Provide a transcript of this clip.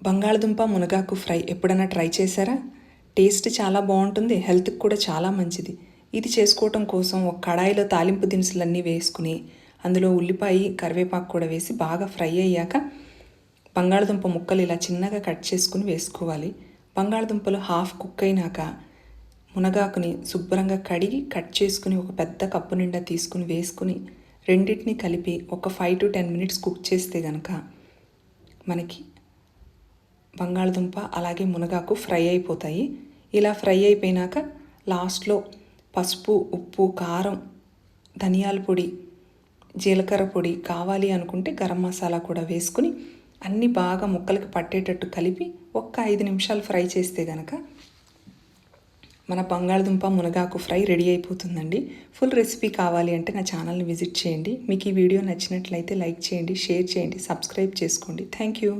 బంగాళదుంప మునగాకు ఫ్రై ఎప్పుడైనా ట్రై చేశారా? టేస్ట్ చాలా బాగుంటుంది, హెల్త్కి కూడా చాలా మంచిది. ఇది చేసుకోవటం కోసం ఒక కడాయిలో తాలింపు దినుసులన్నీ వేసుకుని అందులో ఉల్లిపాయ కరివేపాకు కూడా వేసి బాగా ఫ్రై అయ్యాక బంగాళదుంప ముక్కలు ఇలా చిన్నగా కట్ చేసుకుని వేసుకోవాలి. బంగాళదుంపలు హాఫ్ కుక్ అయినాక మునగాకుని శుభ్రంగా కడిగి కట్ చేసుకుని ఒక పెద్ద కప్పు నిండా తీసుకుని వేసుకుని రెండింటిని కలిపి ఒక 5 to 10 minutes కుక్ చేస్తే కనుక మనకి బంగాళదుంప అలాగే మునగాకు ఫ్రై అయిపోతాయి. ఇలా ఫ్రై అయిపోయినాక లాస్ట్లో పసుపు, ఉప్పు, కారం, ధనియాల పొడి, జీలకర్ర పొడి కావాలి అనుకుంటే గరం మసాలా కూడా వేసుకుని అన్నీ బాగా ముక్కలకి పట్టేటట్టు కలిపి ఒక్క 5 నిమిషాలు ఫ్రై చేస్తే కనుక మన బంగాళదుంప మునగాకు ఫ్రై రెడీ అయిపోతుందండి. ఫుల్ రెసిపీ కావాలి అంటే నా ఛానల్ని విజిట్ చేయండి. మీకు ఈ వీడియో నచ్చినట్లయితే లైక్ చేయండి, షేర్ చేయండి, సబ్స్క్రైబ్ చేసుకోండి. Thank you.